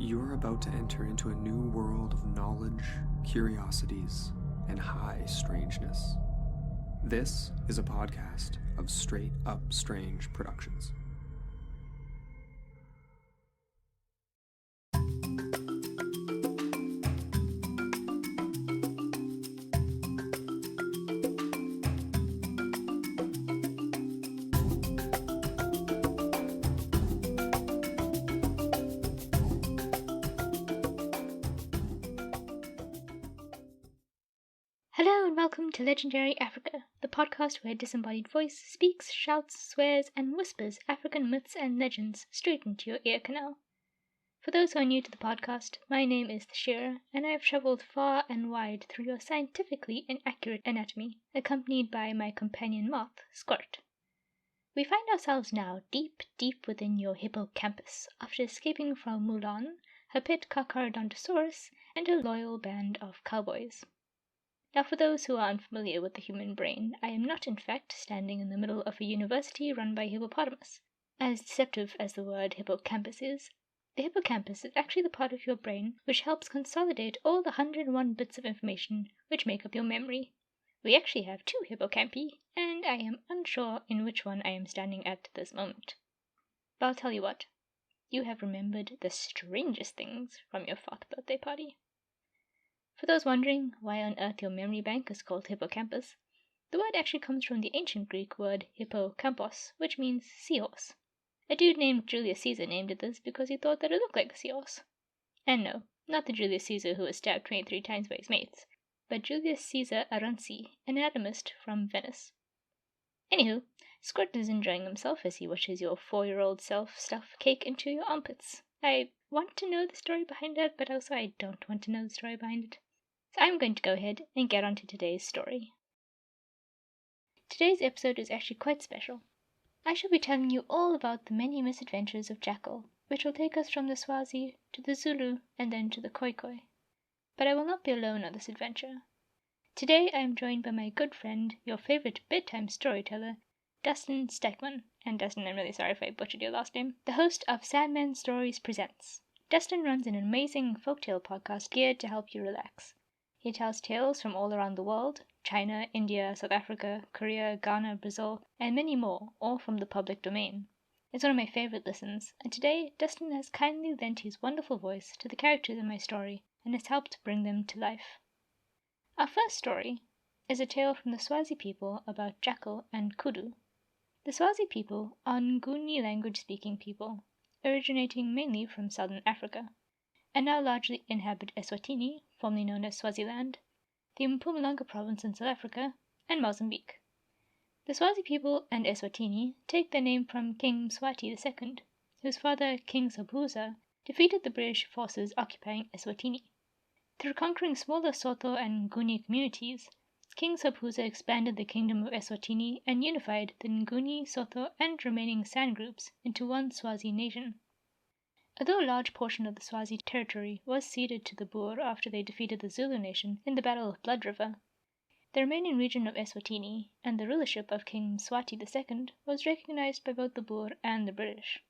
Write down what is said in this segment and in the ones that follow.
You're about to enter into a new world of knowledge, curiosities, and high strangeness. This is a podcast of Straight Up Strange Productions. Hello and welcome to Legendary Africa, the podcast where a disembodied voice speaks, shouts, swears, and whispers African myths and legends straight into your ear canal. For those who are new to the podcast, my name is the Shearer, and I have travelled far and wide through your scientifically inaccurate anatomy, accompanied by my companion moth, Squirt. We find ourselves now deep, deep within your hippocampus, after escaping from Mulan, her pet Carcharodontosaurus, and a loyal band of cowboys. Now, for those who are unfamiliar with the human brain, I am not in fact standing in the middle of a university run by hippopotamus. As deceptive as the word hippocampus is, the hippocampus is actually the part of your brain which helps consolidate all the 101 bits of information which make up your memory. We actually have 2 hippocampi, and I am unsure in which one I am standing at this moment. But I'll tell you what, you have remembered the strangest things from your 4th birthday party. For those wondering why on earth your memory bank is called hippocampus, the word actually comes from the ancient Greek word hippocampos, which means seahorse. A dude named Julius Caesar named it this because he thought that it looked like a seahorse. And no, not the Julius Caesar who was stabbed 23 times by his mates, but Julius Caesar Aranci, an anatomist from Venice. Anywho, Squirt is enjoying himself as he watches your 4-year-old self stuff cake into your armpits. I want to know the story behind it, but also I don't want to know the story behind it. So I'm going to go ahead and get on to today's story. Today's episode is actually quite special. I shall be telling you all about the many misadventures of Jackal, which will take us from the Swazi to the Zulu and then to the Khoikhoi. But I will not be alone on this adventure. Today I am joined by my good friend, your favorite bedtime storyteller, Dustin Steichmann. And Dustin, I'm really sorry if I butchered your last name. The host of Sandman Stories Presents. Dustin runs an amazing folktale podcast geared to help you relax. He tells tales from all around the world, China, India, South Africa, Korea, Ghana, Brazil, and many more, all from the public domain. It's one of my favorite listens, and today Dustin has kindly lent his wonderful voice to the characters in my story and has helped bring them to life. Our first story is a tale from the Swazi people about Jackal and Kudu. The Swazi people are Nguni language-speaking people, originating mainly from southern Africa, and now largely inhabit Eswatini, formerly known as Swaziland, the Mpumalanga province in South Africa, and Mozambique. The Swazi people and Eswatini take their name from King Mswati II, whose father, King Sobhuza, defeated the British forces occupying Eswatini. Through conquering smaller Sotho and Nguni communities, King Sobhuza expanded the kingdom of Eswatini and unified the Nguni, Sotho, and remaining San groups into one Swazi nation. Although a large portion of the Swazi territory was ceded to the Boer after they defeated the Zulu nation in the Battle of Blood River, the remaining region of Eswatini and the rulership of King Mswati II was recognized by both the Boer and the British.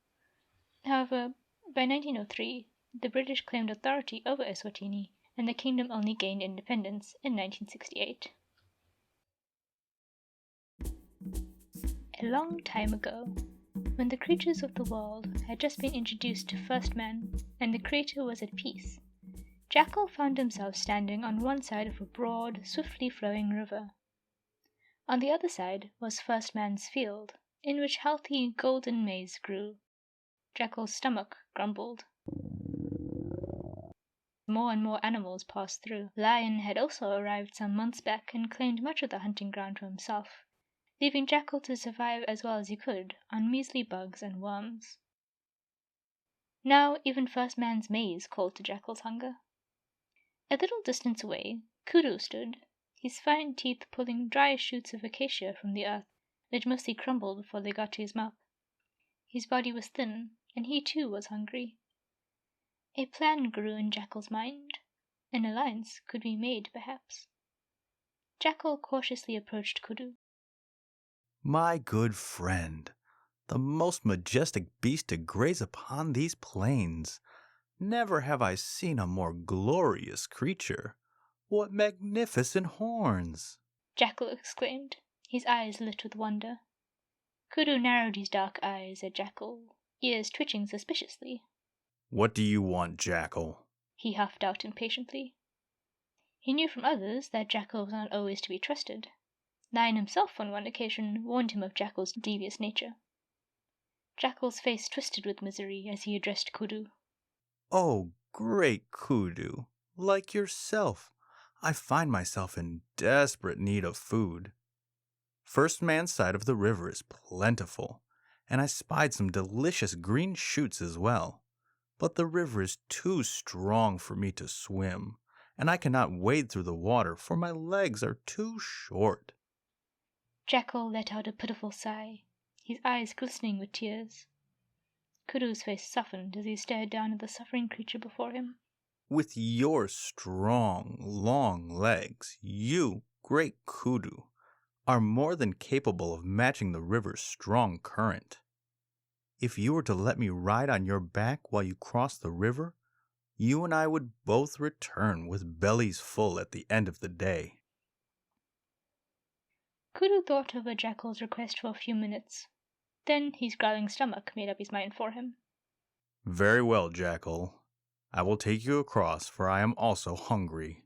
However, by 1903, the British claimed authority over Eswatini, and the kingdom only gained independence in 1968. A long time ago, when the creatures of the world had just been introduced to first man, and the Creator was at peace, Jackal found himself standing on one side of a broad, swiftly flowing river. On the other side was first man's field, in which healthy golden maize grew. Jackal's stomach grumbled. More and more animals passed through. Lion had also arrived some months back and claimed much of the hunting ground for himself, leaving Jackal to survive as well as he could on measly bugs and worms. Now even first man's maize called to Jackal's hunger. A little distance away, Kudu stood, his fine teeth pulling dry shoots of acacia from the earth, which mostly crumbled before they got to his mouth. His body was thin, and he too was hungry. A plan grew in Jackal's mind. An alliance could be made, perhaps. Jackal cautiously approached Kudu. My good friend, the most majestic beast to graze upon these plains. Never have I seen a more glorious creature. What magnificent horns! Jackal exclaimed, his eyes lit with wonder. Kudu narrowed his dark eyes at Jackal, ears twitching suspiciously. What do you want, Jackal? He huffed out impatiently. He knew from others that Jackal was not always to be trusted. Lion himself on one occasion warned him of Jackal's devious nature. Jackal's face twisted with misery as he addressed Kudu. Oh, great Kudu, like yourself, I find myself in desperate need of food. First Man's side of the river is plentiful, and I spied some delicious green shoots as well. But the river is too strong for me to swim, and I cannot wade through the water, for my legs are too short. Jackal let out a pitiful sigh, his eyes glistening with tears. Kudu's face softened as he stared down at the suffering creature before him. With your strong, long legs, you, great Kudu, are more than capable of matching the river's strong current. If you were to let me ride on your back while you cross the river, you and I would both return with bellies full at the end of the day. Kudu thought over Jackal's request for a few minutes. Then his growling stomach made up his mind for him. Very well, Jackal. I will take you across, for I am also hungry,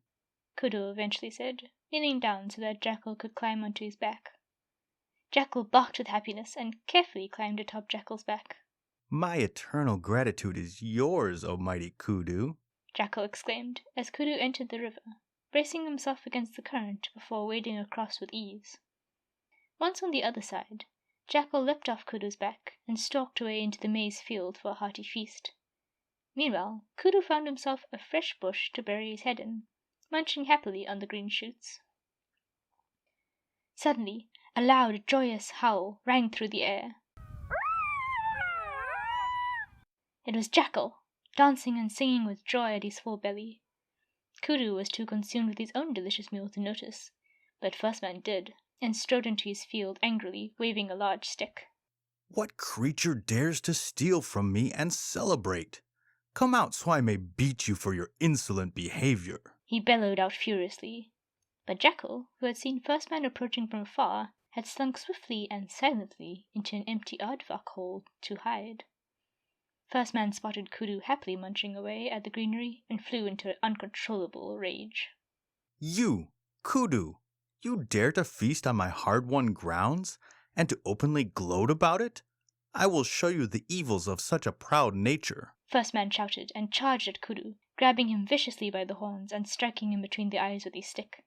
Kudu eventually said, kneeling down so that Jackal could climb onto his back. Jackal barked with happiness and carefully climbed atop Jackal's back. My eternal gratitude is yours, O mighty Kudu, Jackal exclaimed as Kudu entered the river, bracing himself against the current before wading across with ease. Once on the other side, Jackal leapt off Kudu's back and stalked away into the maize field for a hearty feast. Meanwhile, Kudu found himself a fresh bush to bury his head in, munching happily on the green shoots. Suddenly, a loud, joyous howl rang through the air. It was Jackal, dancing and singing with joy at his full belly. Kudu was too consumed with his own delicious meal to notice, but First Man did, and strode into his field angrily, waving a large stick. What creature dares to steal from me and celebrate? Come out so I may beat you for your insolent behavior, He bellowed out furiously. But Jackal, who had seen First Man approaching from afar, had slunk swiftly and silently into an empty aardvark hole to hide. First Man spotted Kudu happily munching away at the greenery and flew into uncontrollable rage. You, Kudu, you dare to feast on my hard-won grounds and to openly gloat about it? I will show you the evils of such a proud nature. First Man shouted and charged at Kudu, grabbing him viciously by the horns and striking him between the eyes with his stick.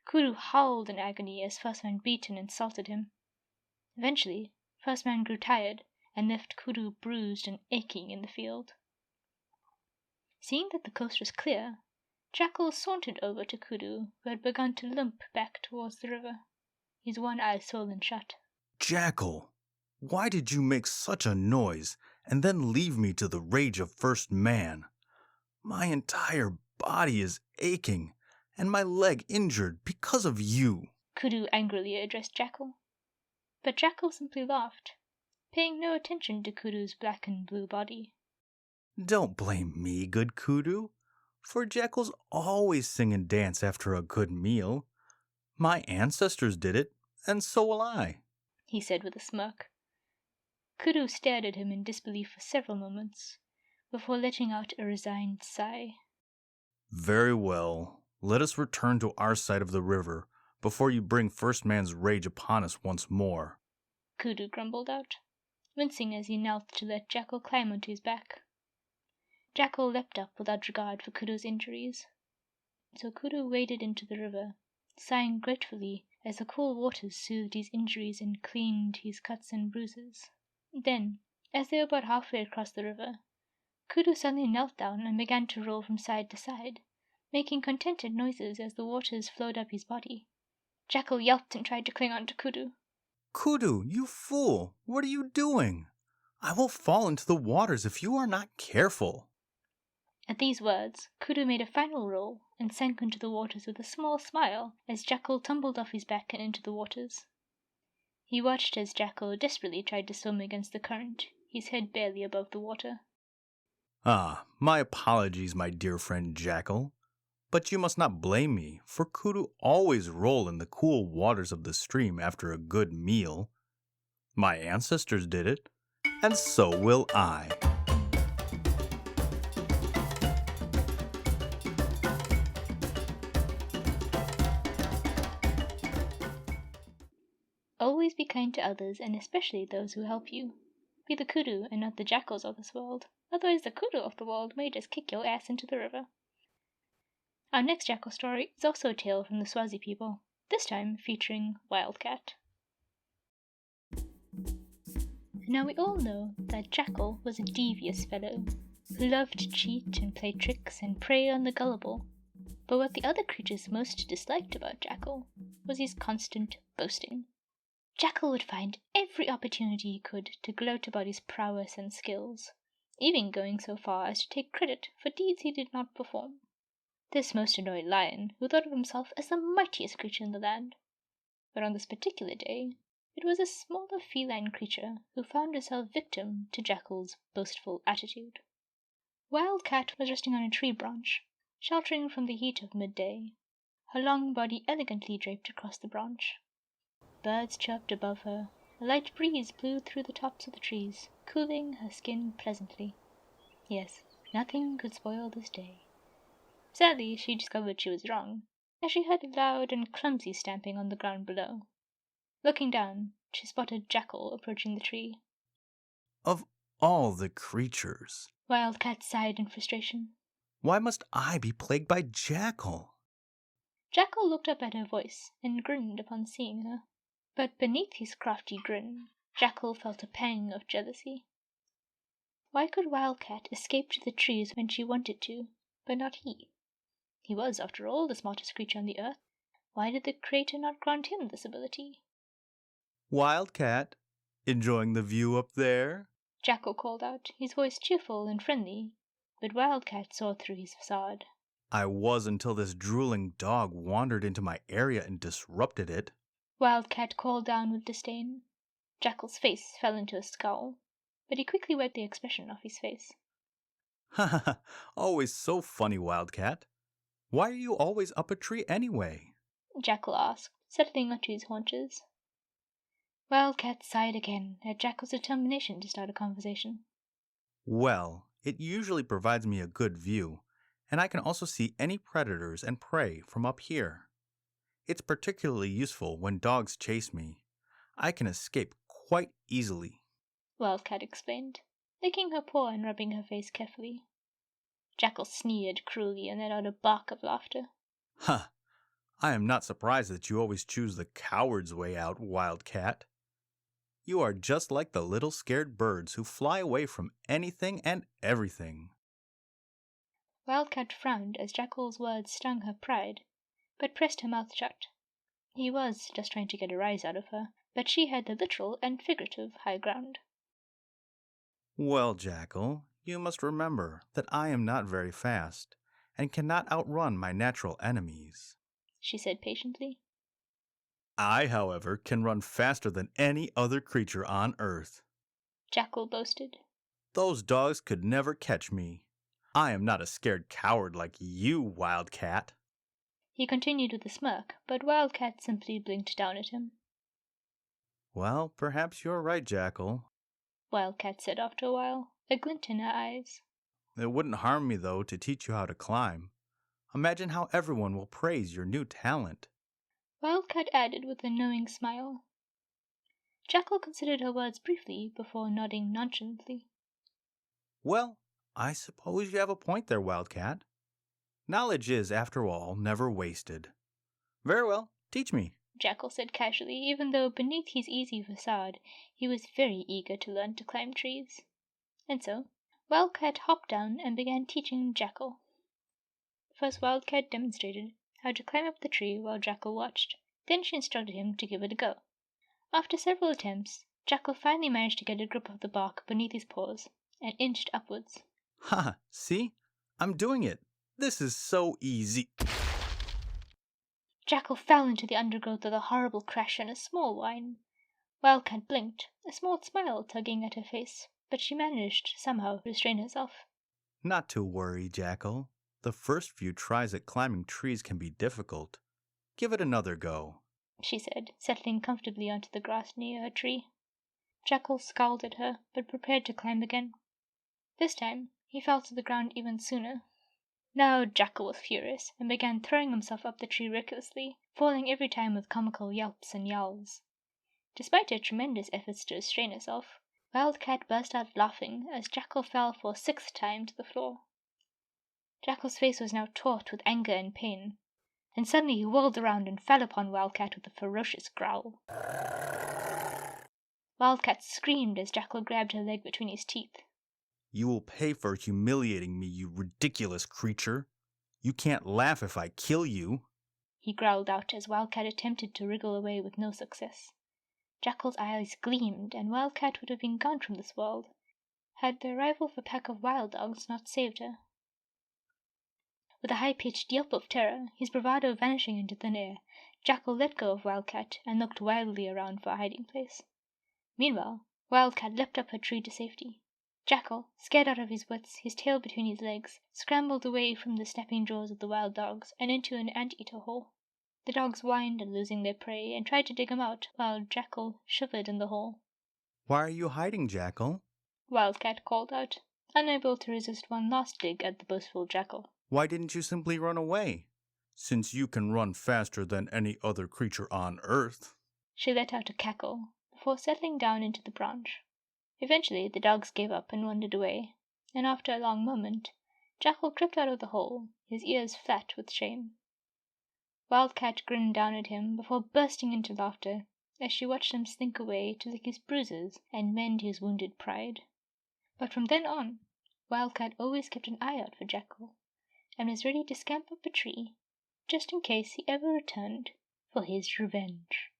Kudu howled in agony as First Man beat and insulted him. Eventually, First Man grew tired and left Kudu bruised and aching in the field. Seeing that the coast was clear, Jackal sauntered over to Kudu, who had begun to limp back towards the river, his one eye swollen shut. Jackal, why did you make such a noise and then leave me to the rage of First Man? My entire body is aching and my leg injured because of you, Kudu angrily addressed Jackal. But Jackal simply laughed, paying no attention to Kudu's black and blue body. Don't blame me, good Kudu, for jackals always sing and dance after a good meal. My ancestors did it, and so will I, he said with a smirk. Kudu stared at him in disbelief for several moments, before letting out a resigned sigh. Very well, let us return to our side of the river before you bring First Man's rage upon us once more, Kudu grumbled out, wincing as he knelt to let Jackal climb onto his back. Jackal leapt up without regard for Kudu's injuries. So Kudu waded into the river, sighing gratefully as the cool waters soothed his injuries and cleaned his cuts and bruises. Then, as they were about halfway across the river, Kudu suddenly knelt down and began to roll from side to side, making contented noises as the waters flowed up his body. Jackal yelped and tried to cling on to Kudu. Kudu, you fool, what are you doing? I will fall into the waters if you are not careful. At these words, Kudu made a final roll and sank into the waters with a small smile as Jackal tumbled off his back and into the waters. He watched as Jackal desperately tried to swim against the current, his head barely above the water. My apologies, my dear friend Jackal. But you must not blame me, for kudu always roll in the cool waters of the stream after a good meal. My ancestors did it, and so will I. Always be kind to others, and especially those who help you. Be the kudu and not the jackals of this world, otherwise the kudu of the world may just kick your ass into the river. Our next jackal story is also a tale from the Swazi people, this time featuring Wildcat. Now we all know that Jackal was a devious fellow, who loved to cheat and play tricks and prey on the gullible. But what the other creatures most disliked about Jackal was his constant boasting. Jackal would find every opportunity he could to gloat about his prowess and skills, even going so far as to take credit for deeds he did not perform. This most annoyed Lion, who thought of himself as the mightiest creature in the land. But on this particular day, it was a smaller feline creature who found herself victim to Jackal's boastful attitude. Wildcat was resting on a tree branch, sheltering from the heat of midday, her long body elegantly draped across the branch. Birds chirped above her, a light breeze blew through the tops of the trees, cooling her skin pleasantly. Yes, nothing could spoil this day. Sadly, she discovered she was wrong, as she heard loud and clumsy stamping on the ground below. Looking down, she spotted Jackal approaching the tree. Of all the creatures, Wildcat sighed in frustration. why must I be plagued by Jackal? Jackal looked up at her voice and grinned upon seeing her. But beneath his crafty grin, Jackal felt a pang of jealousy. Why could Wildcat escape to the trees when she wanted to, but not he? He was, after all, the smartest creature on the earth. Why did the Creator not grant him this ability? Wildcat, enjoying the view up there? Jackal called out, his voice cheerful and friendly, but Wildcat saw through his facade. I was until this drooling dog wandered into my area and disrupted it. Wildcat called down with disdain. Jackal's face fell into a scowl, but he quickly wiped the expression off his face. Ha ha ha, always so funny, Wildcat. Why are you always up a tree anyway? Jackal asked, settling onto his haunches. Wildcat sighed again at Jackal's determination to start a conversation. Well, it usually provides me a good view, and I can also see any predators and prey from up here. It's particularly useful when dogs chase me. I can escape quite easily, Wildcat explained, licking her paw and rubbing her face carefully. Jackal sneered cruelly and let out a bark of laughter. Huh. I am not surprised that you always choose the coward's way out, Wildcat. You are just like the little scared birds who fly away from anything and everything. Wildcat frowned as Jackal's words stung her pride, but pressed her mouth shut. He was just trying to get a rise out of her, but she had the literal and figurative high ground. Well, Jackal, you must remember that I am not very fast, and cannot outrun my natural enemies, she said patiently. I, however, can run faster than any other creature on Earth. Jackal boasted. Those dogs could never catch me. I am not a scared coward like you, Wildcat. He continued with a smirk, but Wildcat simply blinked down at him. Well, perhaps you're right, Jackal. Wildcat said after a while, a glint in her eyes. It wouldn't harm me, though, to teach you how to climb. Imagine how everyone will praise your new talent. Wildcat added with a knowing smile. Jackal considered her words briefly before nodding nonchalantly. Well, I suppose you have a point there, Wildcat. Knowledge is, after all, never wasted. Very well, teach me, Jackal said casually, even though beneath his easy facade he was very eager to learn to climb trees. And so, Wildcat hopped down and began teaching Jackal. First, Wildcat demonstrated how to climb up the tree while Jackal watched. Then she instructed him to give it a go. After several attempts, Jackal finally managed to get a grip of the bark beneath his paws and inched upwards. Ha! See? I'm doing it. This is so easy. Jackal fell into the undergrowth with a horrible crash and a small whine. Wildcat blinked, a small smile tugging at her face, but she managed somehow to restrain herself. Not to worry, Jackal. The first few tries at climbing trees can be difficult. Give it another go, she said, settling comfortably onto the grass near her tree. Jackal scowled at her, but prepared to climb again. This time, he fell to the ground even sooner. Now Jackal was furious, and began throwing himself up the tree recklessly, falling every time with comical yelps and yowls. Despite her tremendous efforts to restrain herself, Wildcat burst out laughing as Jackal fell for a sixth time to the floor. Jackal's face was now taut with anger and pain, and suddenly he whirled around and fell upon Wildcat with a ferocious growl. Wildcat screamed as Jackal grabbed her leg between his teeth. You will pay for humiliating me, you ridiculous creature. You can't laugh if I kill you, he growled out as Wildcat attempted to wriggle away with no success. Jackal's eyes gleamed, and Wildcat would have been gone from this world had the arrival of a pack of wild dogs not saved her. With a high-pitched yelp of terror, his bravado vanishing into thin air, Jackal let go of Wildcat and looked wildly around for a hiding place. Meanwhile, Wildcat leapt up her tree to safety. Jackal, scared out of his wits, his tail between his legs, scrambled away from the snapping jaws of the wild dogs and into an ant-eater hole. The dogs whined at losing their prey and tried to dig him out, while Jackal shivered in the hole. Why are you hiding, Jackal? Wildcat called out, unable to resist one last dig at the boastful Jackal. Why didn't you simply run away? Since you can run faster than any other creature on Earth. She let out a cackle, before settling down into the branch. Eventually the dogs gave up and wandered away, and after a long moment, Jackal crept out of the hole, his ears flat with shame. Wildcat grinned down at him before bursting into laughter as she watched him slink away to lick his bruises and mend his wounded pride. But from then on, Wildcat always kept an eye out for Jackal, and was ready to scamper up a tree, just in case he ever returned for his revenge.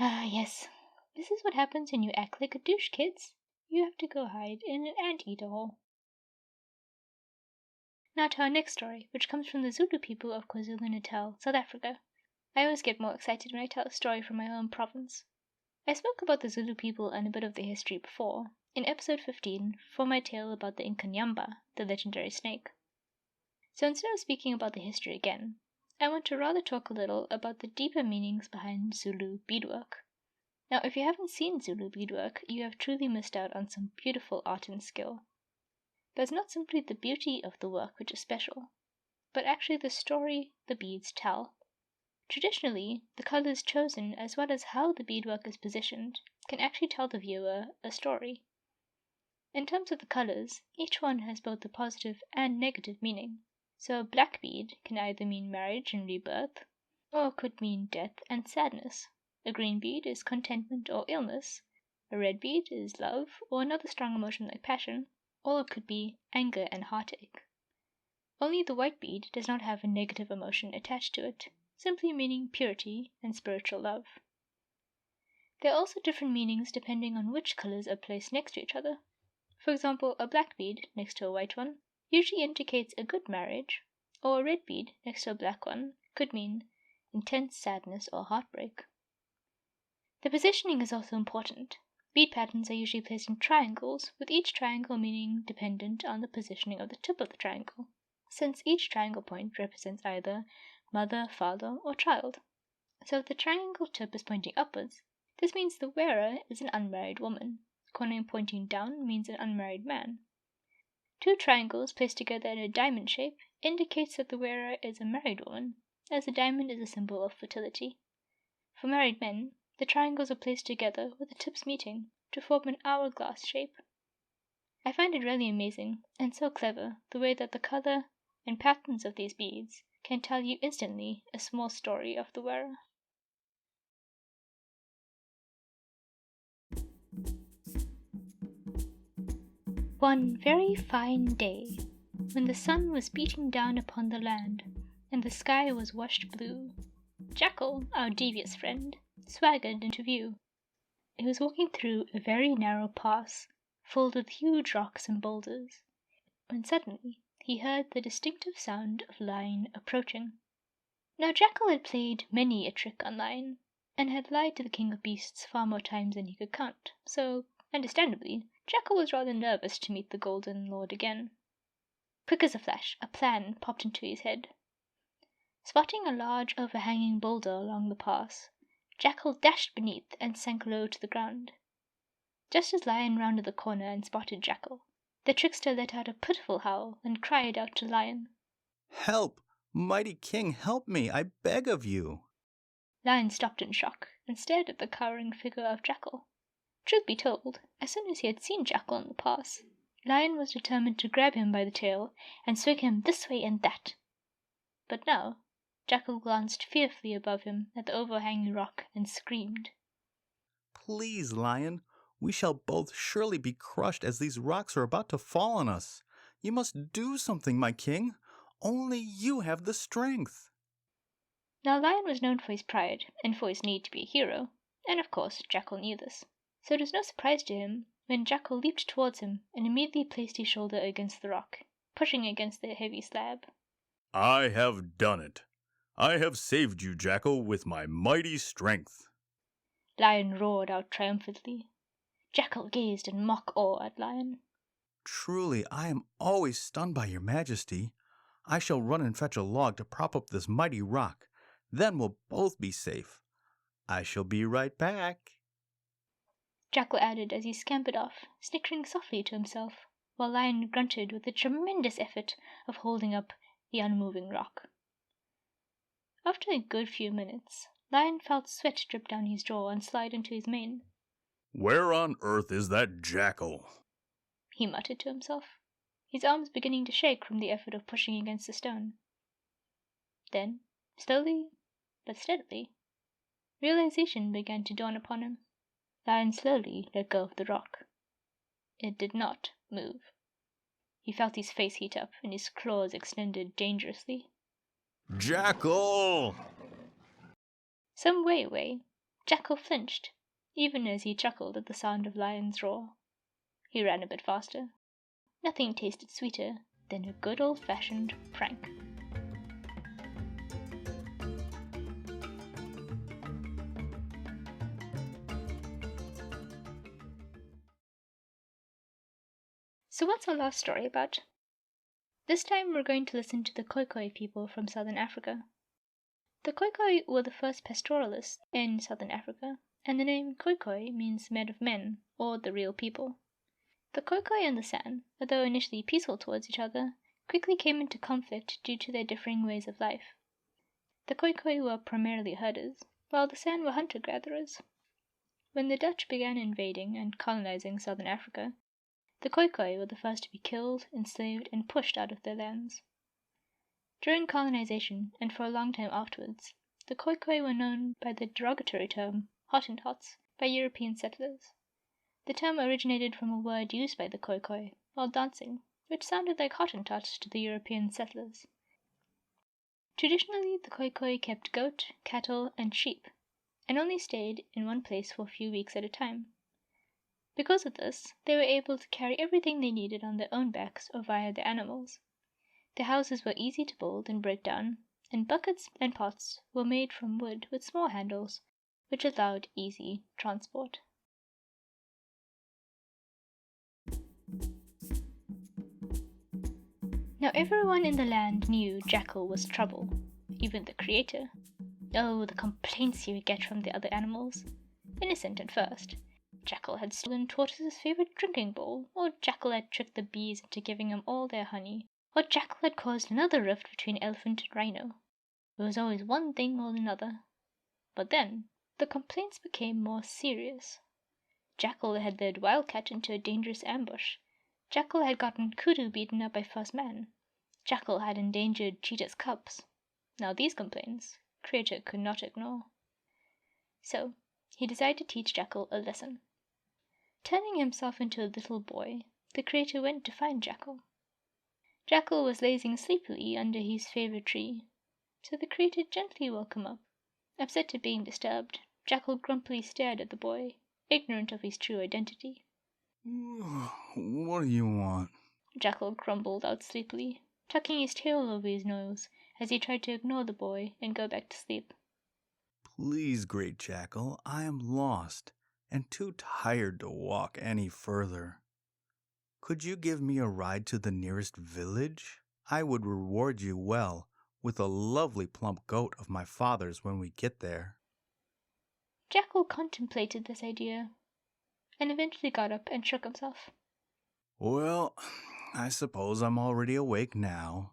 Ah, yes. This is what happens when you act like a douche, kids. You have to go hide in an ant-eater hole. Now to our next story, which comes from the Zulu people of KwaZulu-Natal, South Africa. I always get more excited when I tell a story from my home province. I spoke about the Zulu people and a bit of their history before, in episode 15, for my tale about the Inkanyamba, the legendary snake. So instead of speaking about the history again, I want to rather talk a little about the deeper meanings behind Zulu beadwork. Now, if you haven't seen Zulu beadwork, you have truly missed out on some beautiful art and skill. But it's not simply the beauty of the work which is special, but actually the story the beads tell. Traditionally, the colors chosen as well as how the beadwork is positioned can actually tell the viewer a story. In terms of the colors, each one has both a positive and negative meaning. So a black bead can either mean marriage and rebirth, or could mean death and sadness. A green bead is contentment or illness. A red bead is love or another strong emotion like passion, or it could be anger and heartache. Only the white bead does not have a negative emotion attached to it, simply meaning purity and spiritual love. There are also different meanings depending on which colors are placed next to each other. For example, a black bead next to a white one usually indicates a good marriage, or a red bead next to a black one could mean intense sadness or heartbreak. The positioning is also important. Bead patterns are usually placed in triangles, with each triangle meaning dependent on the positioning of the tip of the triangle, since each triangle point represents either mother, father, or child. So if the triangle tip is pointing upwards, this means the wearer is an unmarried woman. Corner pointing down means an unmarried man. Two triangles placed together in a diamond shape indicates that the wearer is a married woman, as the diamond is a symbol of fertility. For married men, the triangles are placed together with the tips meeting to form an hourglass shape. I find it really amazing and so clever the way that the color and patterns of these beads can tell you instantly a small story of the wearer. One very fine day, when the sun was beating down upon the land and the sky was washed blue, Jackal, our devious friend, swaggered into view. He was walking through a very narrow pass, filled with huge rocks and boulders, when suddenly he heard the distinctive sound of a lion approaching. Now Jackal had played many a trick on Lion, and had lied to the king of beasts far more times than he could count, so, understandably, Jackal was rather nervous to meet the Golden Lord again. Quick as a flash, a plan popped into his head. Spotting a large overhanging boulder along the pass, Jackal dashed beneath and sank low to the ground. Just as Lion rounded the corner and spotted Jackal, the trickster let out a pitiful howl and cried out to Lion. Help! Mighty king, help me, I beg of you. Lion stopped in shock and stared at the cowering figure of Jackal. Truth be told, as soon as he had seen Jackal in the pass, Lion was determined to grab him by the tail and swing him this way and that. But now, Jackal glanced fearfully above him at the overhanging rock and screamed. Please, Lion, we shall both surely be crushed as these rocks are about to fall on us. You must do something, my king. Only you have the strength. Now Lion was known for his pride and for his need to be a hero, and of course Jackal knew this, so it was no surprise to him when Jackal leaped towards him and immediately placed his shoulder against the rock, pushing against the heavy slab. I have done it. I have saved you, Jackal, with my mighty strength. Lion roared out triumphantly. Jackal gazed in mock awe at Lion. Truly, I am always stunned by your majesty. I shall run and fetch a log to prop up this mighty rock. Then we'll both be safe. I shall be right back. Jackal added as he scampered off, snickering softly to himself, while Lion grunted with the tremendous effort of holding up the unmoving rock. After a good few minutes, Lion felt sweat drip down his jaw and slide into his mane. Where on earth is that Jackal? He muttered to himself, his arms beginning to shake from the effort of pushing against the stone. Then, slowly but steadily, realization began to dawn upon him. Lion slowly let go of the rock. It did not move. He felt his face heat up and his claws extended dangerously. Jackal! Some way away, Jackal flinched, even as he chuckled at the sound of Lion's roar. He ran a bit faster. Nothing tasted sweeter than a good old-fashioned prank. So what's our last story about? This time we're going to listen to the Khoikhoi people from southern Africa. The Khoikhoi were the first pastoralists in southern Africa, and the name Khoikhoi means men of men, or the real people. The Khoikhoi and the San, although initially peaceful towards each other, quickly came into conflict due to their differing ways of life. The Khoikhoi were primarily herders, while the San were hunter-gatherers. When the Dutch began invading and colonizing southern Africa, the Khoikhoi were the first to be killed, enslaved, and pushed out of their lands. During colonization, and for a long time afterwards, the Khoikhoi were known by the derogatory term Hottentots by European settlers. The term originated from a word used by the Khoikhoi while dancing, which sounded like Hottentots to the European settlers. Traditionally, the Khoikhoi kept goat, cattle, and sheep, and only stayed in one place for a few weeks at a time. Because of this, they were able to carry everything they needed on their own backs or via their animals. Their houses were easy to build and break down, and buckets and pots were made from wood with small handles, which allowed easy transport. Now everyone in the land knew Jackal was trouble, even the creator. Oh, the complaints he would get from the other animals. Innocent at first. Jackal had stolen Tortoise's favorite drinking bowl, or Jackal had tricked the bees into giving him all their honey, or Jackal had caused another rift between elephant and rhino. It was always one thing or another. But then, the complaints became more serious. Jackal had led Wildcat into a dangerous ambush. Jackal had gotten Kudu beaten up by First Man. Jackal had endangered Cheetah's cubs. Now these complaints, Creator could not ignore. So, he decided to teach Jackal a lesson. Turning himself into a little boy, the Creator went to find Jackal. Jackal was lazing sleepily under his favorite tree, so the Creator gently woke him up. Upset at being disturbed, Jackal grumpily stared at the boy, ignorant of his true identity. What do you want? Jackal grumbled out sleepily. tucking his tail over his nose as he tried to ignore the boy and go back to sleep. Please, great Jackal, I am lost and too tired to walk any further. Could you give me a ride to the nearest village? I would reward you well with a lovely plump goat of my father's when we get there. Jackal contemplated this idea and eventually got up and shook himself. Well, I suppose I'm already awake now,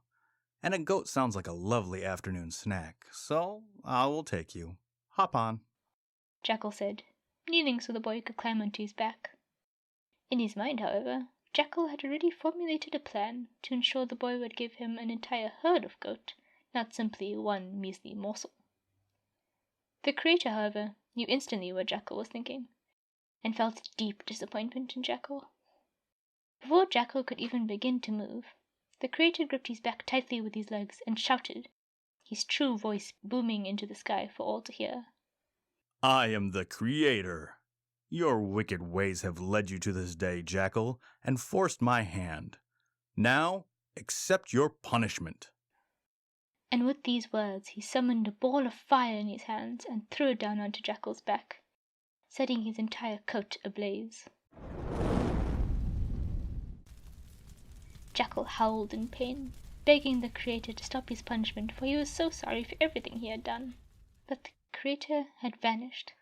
and a goat sounds like a lovely afternoon snack, so I will take you. Hop on. Jackal said, kneeling so the boy could climb onto his back. In his mind, however, Jackal had already formulated a plan to ensure the boy would give him an entire herd of goat, not simply one measly morsel. The creator, however, knew instantly what Jackal was thinking, and felt deep disappointment in Jackal. Before Jackal could even begin to move, the creator gripped his back tightly with his legs and shouted, his true voice booming into the sky for all to hear. I am the Creator. Your wicked ways have led you to this day, Jackal, and forced my hand. Now, accept your punishment. And with these words, he summoned a ball of fire in his hands and threw it down onto Jackal's back, setting his entire coat ablaze. Jackal howled in pain, begging the creator to stop his punishment, for he was so sorry for everything he had done. But the creator had vanished,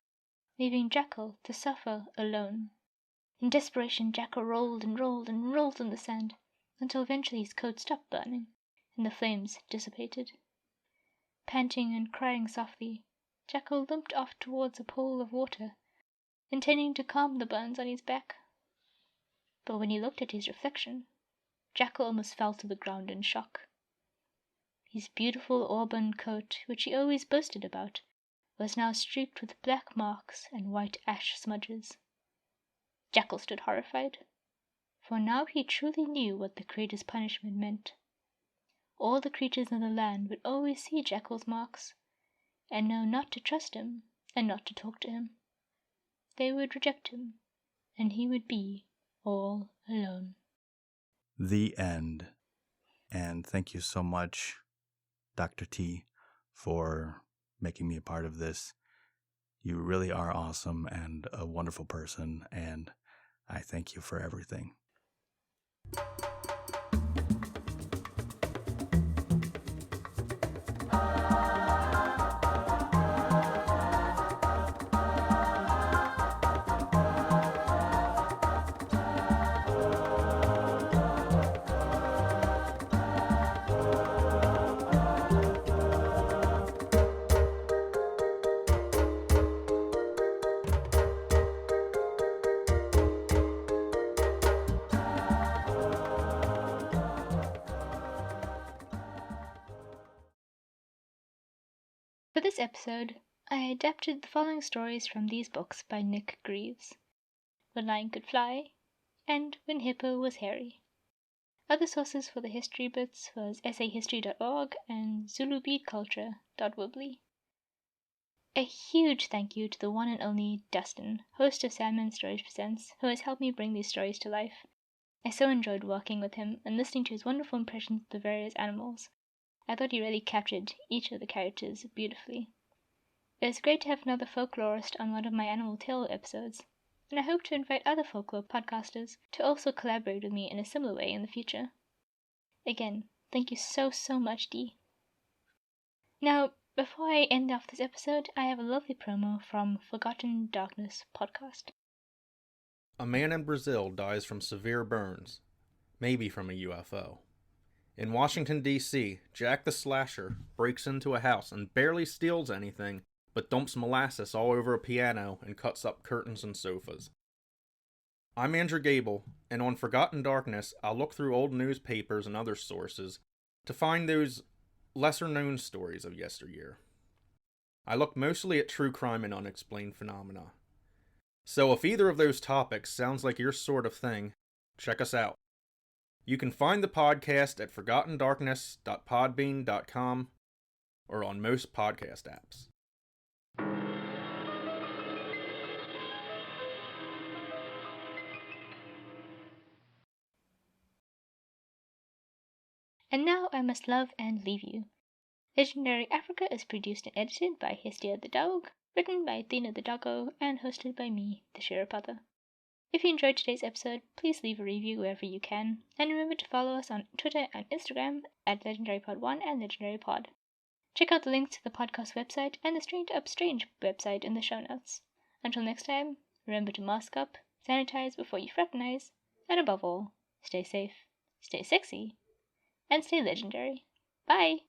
leaving Jackal to suffer alone. In desperation, Jackal rolled and rolled and rolled in the sand, until eventually his coat stopped burning, and the flames dissipated. Panting and crying softly, Jackal limped off towards a pool of water, intending to calm the burns on his back. But when he looked at his reflection, Jackal almost fell to the ground in shock. His beautiful auburn coat, which he always boasted about, was now streaked with black marks and white ash smudges. Jackal stood horrified, for now he truly knew what the Creator's punishment meant. All the creatures in the land would always see Jackal's marks, and know not to trust him and not to talk to him. They would reject him, and he would be all alone. The end. And thank you so much, Dr. T, for making me a part of this. You really are awesome and a wonderful person, and I thank you for everything. For this episode, I adapted the following stories from these books by Nick Greaves: When Lion Could Fly and When Hippo Was Hairy. Other sources for the history bits was essayhistory.org and zulubeatculture.wobbly. A huge thank you to the one and only Dustin, host of Sandman Stories Presents, who has helped me bring these stories to life. I so enjoyed working with him and listening to his wonderful impressions of the various animals. I thought he really captured each of the characters beautifully. It was great to have another folklorist on one of my Animal Tale episodes, and I hope to invite other folklore podcasters to also collaborate with me in a similar way in the future. Again, thank you so much, Dee. Now, before I end off this episode, I have a lovely promo from Forgotten Darkness podcast. A man in Brazil dies from severe burns, maybe from a UFO. In Washington, D.C., Jack the Slasher breaks into a house and barely steals anything, but dumps molasses all over a piano and cuts up curtains and sofas. I'm Andrew Gable, and on Forgotten Darkness, I'll look through old newspapers and other sources to find those lesser-known stories of yesteryear. I look mostly at true crime and unexplained phenomena. So if either of those topics sounds like your sort of thing, check us out. You can find the podcast at forgottendarkness.podbean.com or on most podcast apps. And now I must love and leave you. Legendary Africa is produced and edited by Hestia the Dog, written by Athena the Doggo, and hosted by me, the Shirapata. If you enjoyed today's episode, please leave a review wherever you can, and remember to follow us on Twitter and Instagram at LegendaryPod1 and LegendaryPod. Check out the links to the podcast website and the Straight Up Strange website in the show notes. Until next time, remember to mask up, sanitize before you fraternize, and above all, stay safe, stay sexy, and stay legendary. Bye!